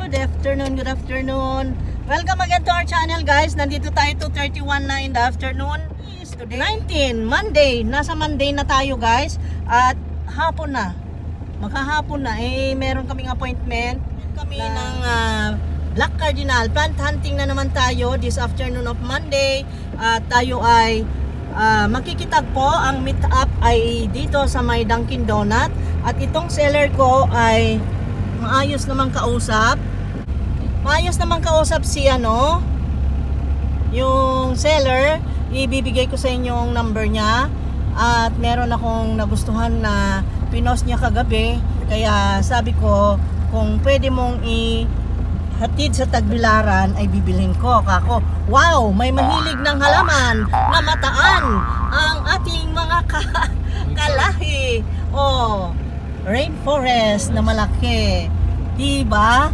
Good afternoon. Welcome again to our channel, guys. Nandito tayo 2:31 na in the afternoon. Today 19, Monday. Nasa Monday na tayo, guys. At hapon na. Maghahapon na. Meron kaming appointment. Kami ng Black Cardinal. Plant hunting na naman tayo this afternoon of Monday. At tayo ay makikitagpo. Ang meet up ay dito sa may Dunkin Donut. At itong seller ko ay maayos naman kausap. Maayos naman kausap si yung seller. Ibibigay ko sa inyo yung number niya. At meron akong nagustuhan na pinost niya kagabi. Kaya sabi ko, kung pwede mong hatid sa Tagbilaran ay bibilhin ko. Kako, wow, may mahilig ng halaman na mataan ang ating mga kalahi. Oh, rainforest na malaki. Diba?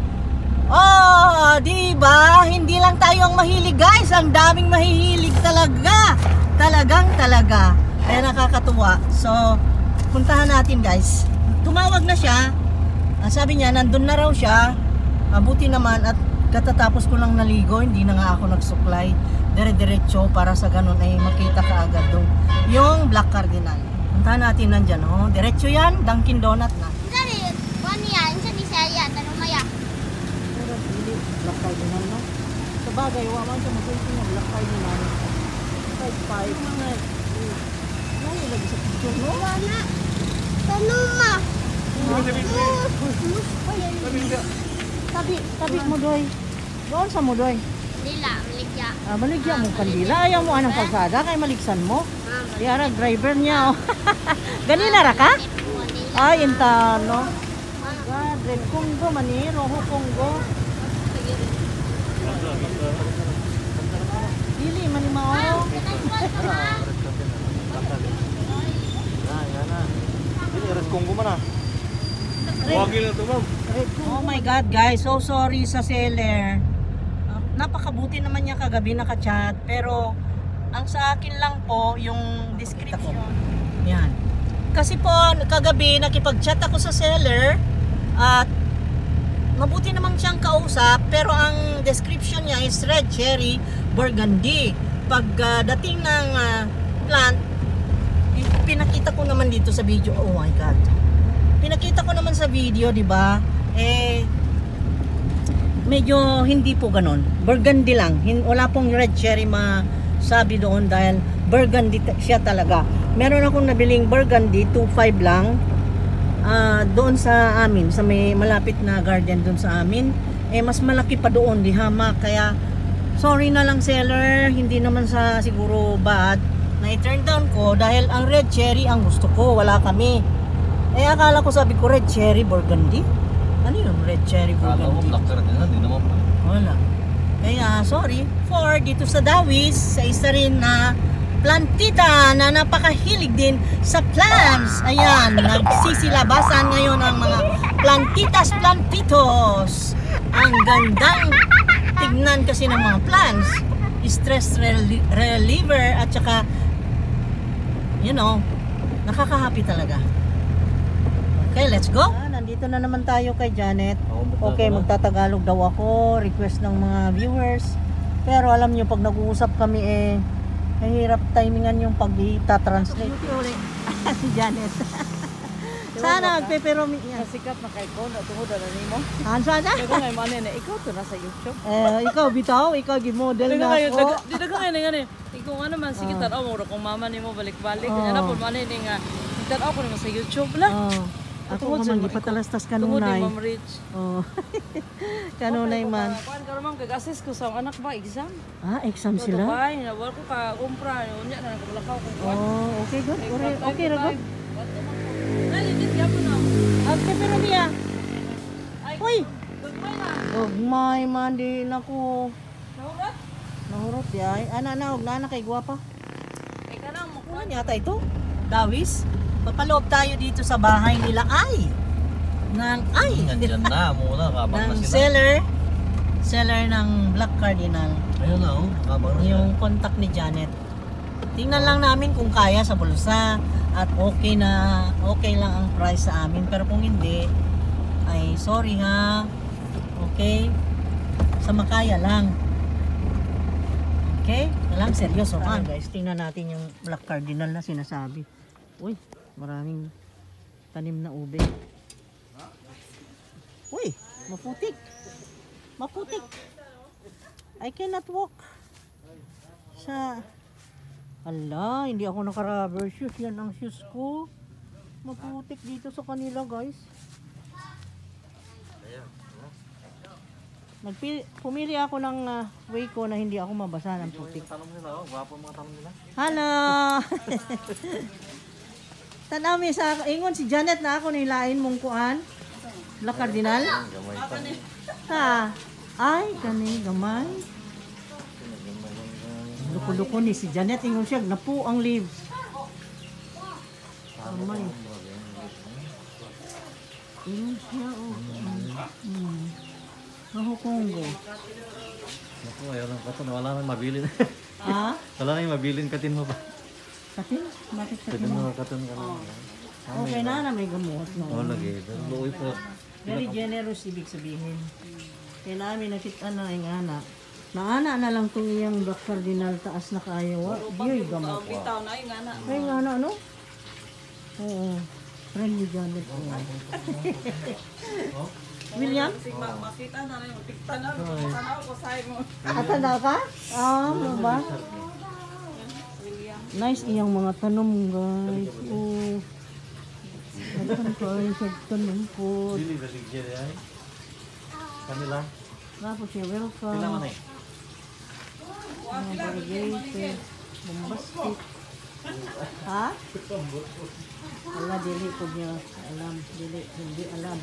Oh, diba? Hindi lang tayo ang mahilig, guys. Ang daming mahihilig talaga. Talaga. Kaya nakakatuwa. So, puntahan natin, guys. Tumawag na siya. Sabi niya, nandun na raw siya. Buti naman at katatapos ko lang naligo, hindi na nga ako nagsuklay. Dire-diretso para sa ganun ay makita ka agad doon yung Black Cardinal. Puntahan natin nandyan, oh. Diretso yan, Dunkin Donut na. Black Cardinal, no? Sa bagay, waman siya magpunti ng Black Cardinal. 5-5. Ngayon lagi sa picture, no? Wala. Tanuma. Tabi mo, Doy. Doon sa mo, Doy. Dila, maligya. Maligya mo kandila. Ayaw mo anang kalsada kay maligsan mo. Diara, driver niya, oh. Ganina ra ka? Ay, intano. God, red Congo, mani. Rojo Congo. Dili, mani mao. Oh my God, guys, so sorry sa seller. Napakabuti naman niya kagabi naka-chat, pero ang sa akin lang po yung description. Yan. Kasi po kagabi nakipag-chat ako sa seller at mabuti naman siyang kausap, pero ang description niya is red cherry burgundy. Pag dating ng plant, pinakita ko naman dito sa video. Oh my God. Pinakita ko naman sa video, di ba? Medyo hindi po ganon. Burgundy lang. Wala pong red cherry masabi doon dahil burgundy siya talaga. Meron akong nabiling burgundy, 2.5 lang. Doon sa amin, sa may malapit na garden doon sa amin. Mas malaki pa doon, di hama. Kaya, sorry na lang seller. Hindi naman sa siguro bad na i-turn down ko dahil ang red cherry ang gusto ko. Wala kami. Akala ko sabi ko red cherry burgundy. Ano yun red cherry burgundy? Wala. Kaya sorry for dito sa Dawis sa isa rin na plantita na napakahilig din sa plants. Ayan, nagsisilabasan ngayon ang mga plantitos. Ang gandang tignan kasi ng mga plants. Stress reliever at saka nakaka-happy talaga. Okay, let's go. Nandito na naman tayo kay Janet. Okay, magtatagalog daw ako. Request ng mga viewers. Pero alam nyo, pag nag-uusap kami mahirap timingan yung pag-i-translate. Si Janet. Sana magpeperomi niya. Sikat na kay Kono. Tungod na nimo. Sana? Daga ngayon man na. Ikaw to nasa YouTube. Ikaw bitaw. Ikaw gimodel na ako. Di daga ngayon nga. Ikaw ano man. Sige tanaw mo. Kung mama nimo balik-balik. Kanya na po man nga. Tanaw ko naman sa YouTube lang. Ako naman, ipatalastas kanunay. Tungod ni Ma'am Rich. Kanunay man. Kuan ka naman, kag-assist ko sa anak ba, exam. Exam sila? Dubay, nawal ko ka, kumpra, unya na nagkabalakaw kung kuan. Okay, good. Okay, good. Ay, legit, yapo na. Pero niya. Uy! Gagmay na. Gagmay man, di nako. Nahurot? Nahurot, yay. Na kay guwapa. Ay, ka na, Ano yata ito? Dawis? Papaloob tayo dito sa bahay nila Nandiyan na muna kabang na sila. Seller ng Black Cardinal. Ayun na kabang na yung contact ni Janet. Tingnan lang namin kung kaya sa bulsa at okay lang ang price sa amin, pero kung hindi ay sorry ha. Okay? Sa Makaya lang. Okay? Walang seryoso man. Guys, tingnan natin yung black cardinal na sinasabi. Uy, maraming tanim na ube. Uy, maputik. Maputik. I cannot walk. Ala, hindi ako naka-rubber shoes. Yan ang shoes ko. Maputik dito sa kanila, guys. Pumili ako ng way ko na hindi ako mabasa ng putik. Tanong nila, oh. Gwapo mga tanong nila. Hello! Tanaw mi sa ingon si Janet na ako nilain mong kuan. La Cardinal? Gamay pa. Ha? Ay, kani gamay. Luko-luko ni si Janet ingon siya napu ang leaves. Gamay. Ingon siya oh. Kongo. Naku, ayaw lang katon. Wala nang mabilin. Ah? Wala nang mabilin katin mo pa. Katin? Bakit Katin katin? mo katon ka lang. Okay na may gamot. No? Oo, lagi. Luoy po. Very generous ibig sabihin. Kaya namin nakita na yung anak. Naana na lang itong iyang Black Cardinal taas na kayo. Diyo'y gamot. Bitaw na yung ana. Ay nga na ano? Oo. Friendly Janet. William? Makita na rin. Tanaw ko sa mo. Atanda ka? Ano ba? Nice iyang mga tanom guys. Oh. Nagkan kayo sa tanom po. Dili ba sigil ay? Kanila? Tapos siya welcome. Sila man eh. Mga variegated. Bombastic. Ha? Wala, dili po niya alam. Dili, hindi alam.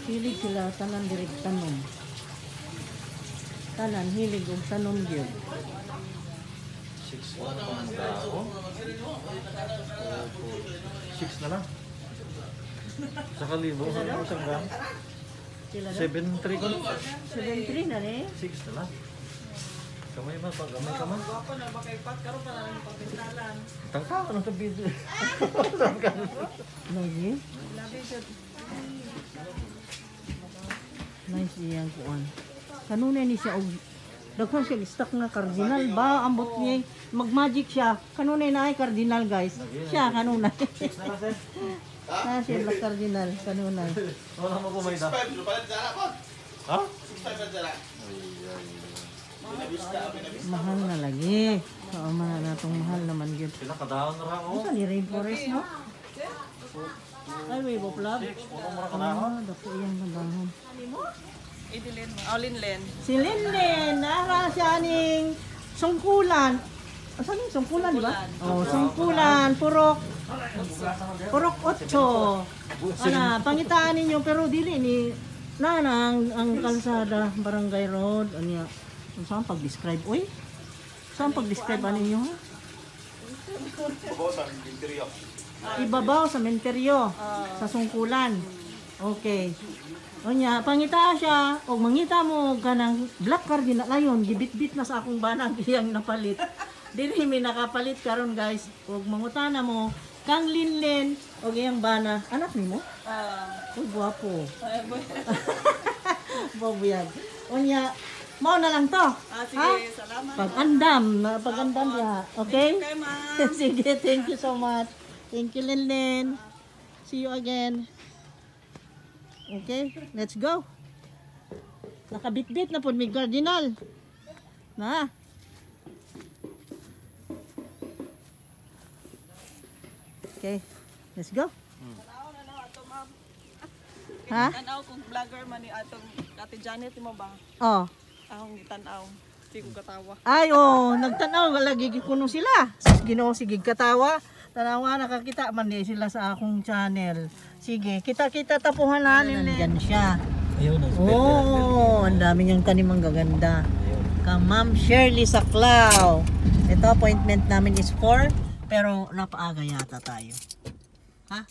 Hilig sila, tanan direct tanom. Tanan, hilig og tanom yun. 6 na lang. 6 na lang. Sa kalibo, ano siyang gram? Sila na? 7-3 ko. 7-3 na rin. 6 na lang. Kamay man, pag gamay ka man. Ako na ba kay Pat karon pa na rin pagpintalan. Tangka ka ng video. Lagi. Labi siya. Nice iyang kuan. Kanunay ni siya og daghan siya stock nga cardinal ba ambot niya mag-magic siya. Kanunay na ay cardinal guys. Siya kanunay. Na siya black cardinal kanunay. Wala mo kumay da. Ha? Mahal na lagi. Oo, mahal na itong mahal naman yun. Sila kadahon na ra oh. Ito ni rainforest, no? Ay, wave of love. Puro mo ra kadahon. Ah, dako iyang kadahon. Idilin mo. Linlen. Si Linlen, nara siya ning sungkulan. Saan yung sungkulan, di ba? Oh, sungkulan, purok 8. Ana, pangitaan ninyo, pero dili ni nanang ang kalsada, barangay road, anya. Saan pag-describe? Uy? Saan pag-describe ano ninyo? Ibabaw sa menteryo. Sa sungkulan. Okay. Onya, pangita siya, o mangita mo kanang black cardinal ayon, gibit-bit na sa akong banang iyang napalit. Dili mi nakapalit karon guys. Og mangutana mo kang Linlen og iyang bana. Anak nimo? Uy, guwapo. Bobo yan. Onya, mao na lang to. Sige, salamat. Pag-andam diha. Okay? Okay, ma'am. Sige, thank you so much. Thank you, Linlen. See you again. Okay, let's go. Nakabit-bit na po may cardinal. Na. Okay, let's go. Ha? Tanaw kung vlogger man ni atong Ate Janet mo ba? Oh. Akong gitanaw. Di ko katawa. Ay, oh, nagtanaw, lagi kuno sila. Ginoo sige katawa. Tanawa nakakita man di sila sa akong channel. Sige, kita-kita tapuhan na nandyan siya. Ayun ang Oh, ang dami niyang tanim ang gaganda. Kang Ma'am Shirley Saclao. Ito appointment namin is 4, pero napaaga yata tayo. Ha?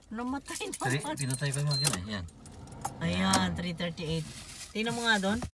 Namatay na. Pinatay ko yung mga yan. Yan. Ayan, 3:38. Tingnan mo nga doon.